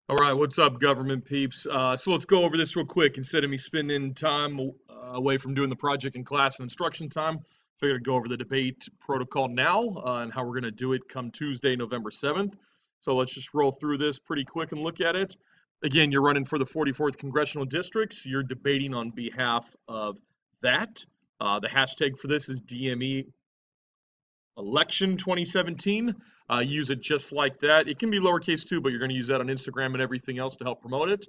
All right, what's up, government peeps? So let's go over this real quick. Instead of me spending time away from doing the project in class and instruction time, figured I'd go over the debate protocol now and how we're going to do it come Tuesday, November 7th. So let's just roll through this pretty quick and look at it. Again, you're running for the 44th Congressional District. So you're debating on behalf of that. The hashtag for this is DME Election 2017. Use it just like that. It can be lowercase too, but you're going to use that on Instagram and everything else to help promote it.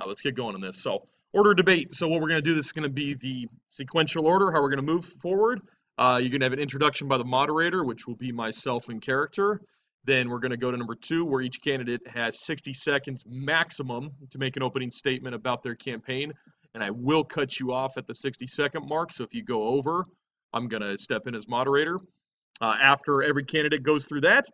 Let's get going on this. So, order of debate. So what we're going to do, this is going to be the sequential order, how we're going to move forward. You're going to have an introduction by the moderator, which will be myself in character. Then we're going to go to number 2, where each candidate has 60 seconds maximum to make an opening statement about their campaign. And I will cut you off at the 60-second mark. So if you go over, I'm going to step in as moderator. After every candidate goes through that,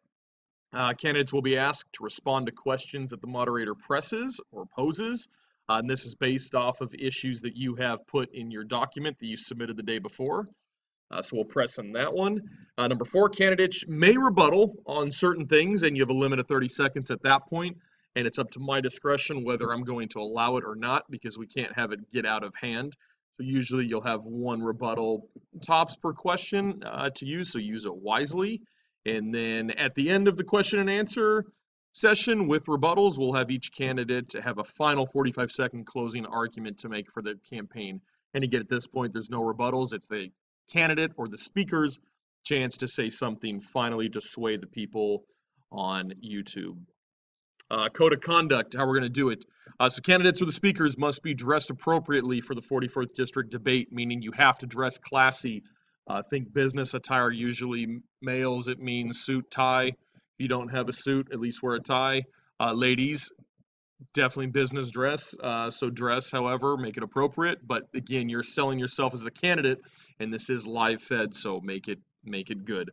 candidates will be asked to respond to questions that the moderator presses or poses. And this is based off of issues that you have put in your document that you submitted the day before. So we'll press on that one. Number 4, candidates may rebuttal on certain things, and you have a limit of 30 seconds at that point. And it's up to my discretion whether I'm going to allow it or not, because we can't have it get out of hand. So usually you'll have 1 rebuttal tops per question to use, so use it wisely. And then at the end of the question and answer session with rebuttals, we'll have each candidate to have a final 45-second closing argument to make for the campaign. And again, at this point, there's no rebuttals. It's the candidate or the speaker's chance to say something finally to sway the people on YouTube. Code of conduct, how we're going to do it. So candidates or the speakers must be dressed appropriately for the 44th District debate, meaning you have to dress classy. Think business attire, usually males, it means suit, tie. If you don't have a suit, at least wear a tie. Ladies, definitely business dress. So dress, however, make it appropriate. But again, you're selling yourself as the candidate, and this is live fed, so make it good.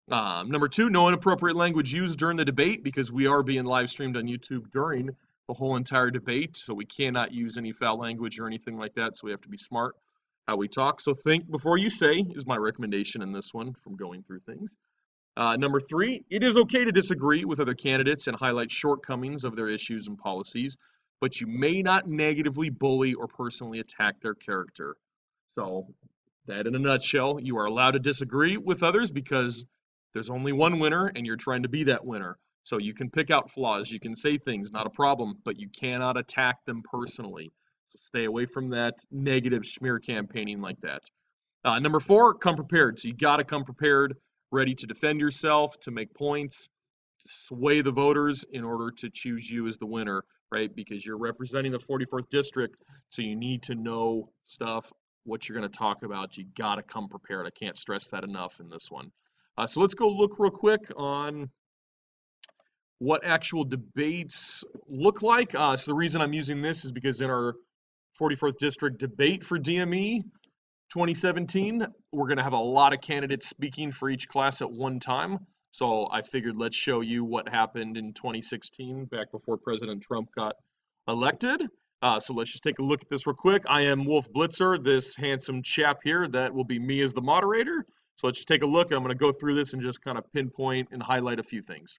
Number 2, no inappropriate language used during the debate, because we are being live streamed on YouTube during the whole entire debate, so we cannot use any foul language or anything like that, so we have to be smart how we talk. So think before you say is my recommendation in this one from going through things. Number 3, it is okay to disagree with other candidates and highlight shortcomings of their issues and policies, but you may not negatively bully or personally attack their character. So that in a nutshell, you are allowed to disagree with others because there's only one winner and you're trying to be that winner. So you can pick out flaws, you can say things, not a problem, but you cannot attack them personally. So stay away from that negative smear campaigning like that. Number 4, come prepared. So you got to come prepared, ready to defend yourself, to make points, to sway the voters in order to choose you as the winner, right? Because you're representing the 44th District, so you need to know stuff, what you're going to talk about. You got to come prepared. I can't stress that enough in this one. So let's go look real quick on what actual debates look like. So the reason I'm using this is because in our 44th District debate for DME 2017, we're going to have a lot of candidates speaking for each class at one time. So I figured let's show you what happened in 2016, back before President Trump got elected. So let's just take a look at this real quick. I am Wolf Blitzer, this handsome chap here. That will be me as the moderator. So let's just take a look. I'm going to go through this and just kind of pinpoint and highlight a few things.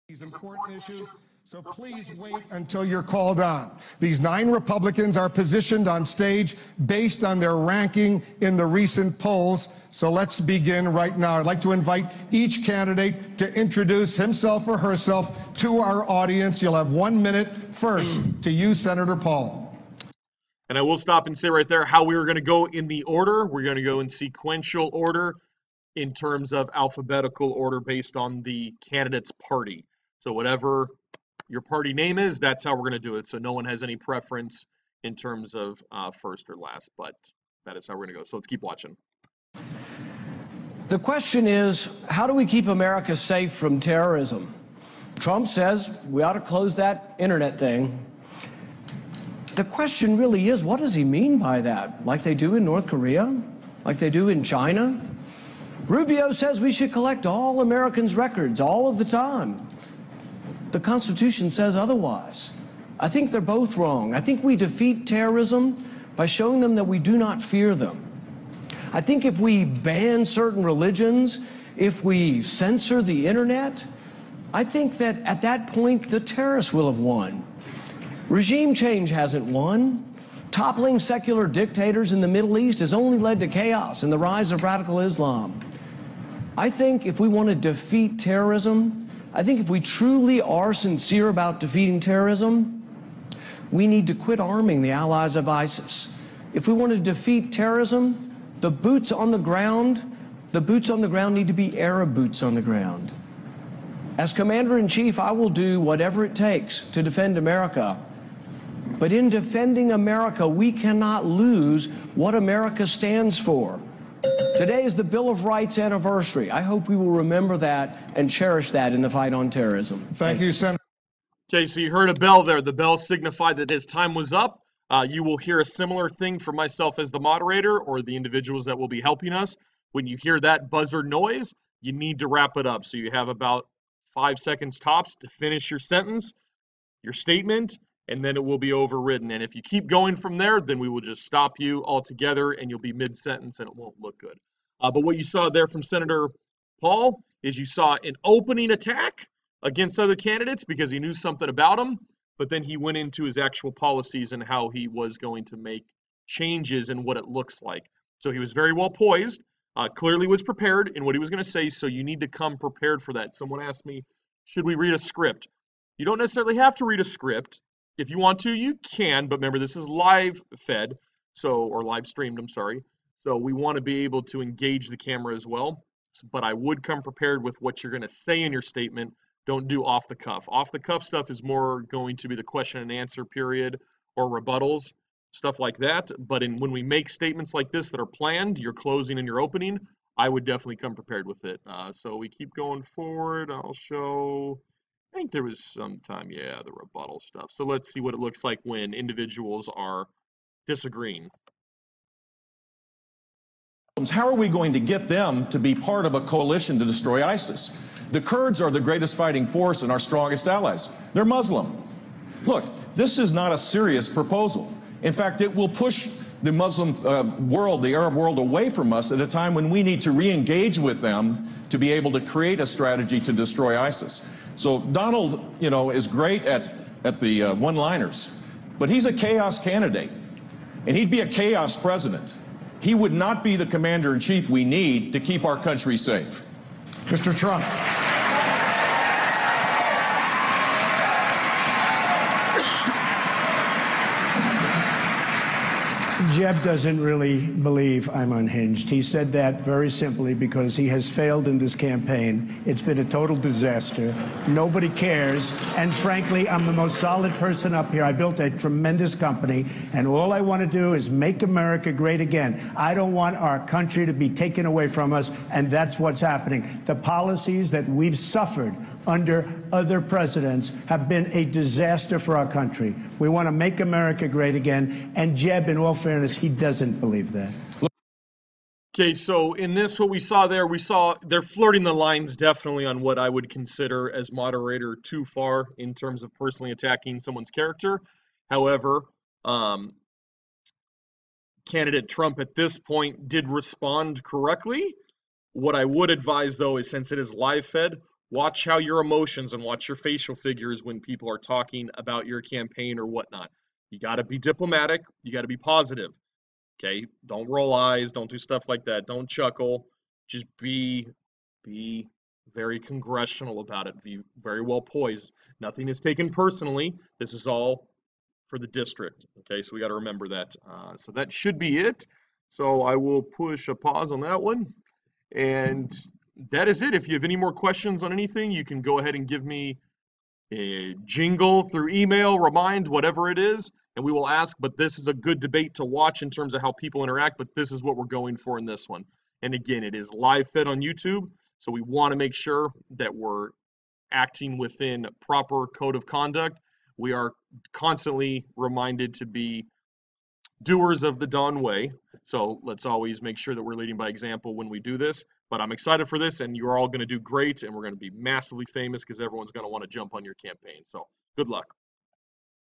These important issues, so please wait until you're called on. These 9 Republicans are positioned on stage based on their ranking in the recent polls. So let's begin right now. I'd like to invite each candidate to introduce himself or herself to our audience. You'll have 1 minute. First, to you, Senator Paul. And I will stop and say right there how we were going to go in the order. We're going to go in sequential order in terms of alphabetical order based on the candidate's party. So whatever your party name is, that's how we're going to do it. So no one has any preference in terms of first or last, but that is how we're going to go. So let's keep watching. The question is, how do we keep America safe from terrorism? Trump says we ought to close that internet thing. The question really is, what does he mean by that? Like they do in North Korea? Like they do in China? Rubio says we should collect all Americans' records all of the time. The Constitution says otherwise. I think they're both wrong. I think we defeat terrorism by showing them that we do not fear them. I think if we ban certain religions, if we censor the internet, I think that at that point the terrorists will have won. Regime change hasn't won. Toppling secular dictators in the Middle East has only led to chaos and the rise of radical Islam. I think if we want to defeat terrorism, I think if we truly are sincere about defeating terrorism, we need to quit arming the allies of ISIS. If we want to defeat terrorism, the boots on the ground need to be Arab boots on the ground. As Commander-in-Chief, I will do whatever it takes to defend America. But in defending America, we cannot lose what America stands for. Today is the Bill of Rights anniversary. I hope we will remember that and cherish that in the fight on terrorism. Thank you, Senator. Okay, so you heard a bell there. The bell signified that his time was up. You will hear a similar thing from myself as the moderator or the individuals that will be helping us. When you hear that buzzer noise, you need to wrap it up. So you have about 5 seconds tops to finish your sentence, your statement, and then it will be overridden. And if you keep going from there, then we will just stop you altogether and you'll be mid-sentence and it won't look good. But what you saw there from Senator Paul is you saw an opening attack against other candidates because he knew something about them, but then he went into his actual policies and how he was going to make changes and what it looks like. So he was very well poised, clearly was prepared in what he was going to say, so you need to come prepared for that. Someone asked me, should we read a script? You don't necessarily have to read a script. If you want to, you can, but remember, this is live fed, or live streamed, I'm sorry. So we want to be able to engage the camera as well. But I would come prepared with what you're going to say in your statement. Don't do off the cuff. Off the cuff stuff is more going to be the question and answer period or rebuttals, stuff like that. But when we make statements like this that are planned, your closing and your opening, I would definitely come prepared with it. So we keep going forward. I'll show... I think there was some time, yeah, the rebuttal stuff. So let's see what it looks like when individuals are disagreeing. How are we going to get them to be part of a coalition to destroy ISIS? The Kurds are the greatest fighting force and our strongest allies. They're Muslim. Look, this is not a serious proposal. In fact, it will push the Muslim world, the Arab world, away from us at a time when we need to re-engage with them to be able to create a strategy to destroy ISIS. So Donald, is great at the one-liners, but he's a chaos candidate, and he'd be a chaos president. He would not be the commander-in-chief we need to keep our country safe. Mr. Trump. Jeb doesn't really believe I'm unhinged. He said that very simply because he has failed in this campaign. It's been a total disaster. Nobody cares. And frankly, I'm the most solid person up here. I built a tremendous company, and all I want to do is make America great again. I don't want our country to be taken away from us, and that's what's happening. The policies that we've suffered under other presidents have been a disaster for our country. We want to make America great again, and Jeb, in all fairness, he doesn't believe that. Okay, so in this, what we saw they're flirting the lines definitely on what I would consider as moderator too far in terms of personally attacking someone's character. However, candidate Trump at this point did respond correctly. What I would advise, though, is since it is live fed, watch how your emotions and watch your facial figures when people are talking about your campaign or whatnot. You got to be diplomatic. You got to be positive. Okay? Don't roll eyes. Don't do stuff like that. Don't chuckle. Just be very congressional about it. Be very well poised. Nothing is taken personally. This is all for the district. Okay? So we got to remember that. So that should be it. So I will push a pause on that one. And that is it. If you have any more questions on anything, you can go ahead and give me a jingle through email, remind, whatever it is, and we will ask. But this is a good debate to watch in terms of how people interact, but this is what we're going for in this one. And again, it is live fed on YouTube, so we want to make sure that we're acting within proper code of conduct. We are constantly reminded to be doers of the Don way. So let's always make sure that we're leading by example when we do this. But I'm excited for this, and you're all going to do great, and we're going to be massively famous because everyone's going to want to jump on your campaign. So good luck.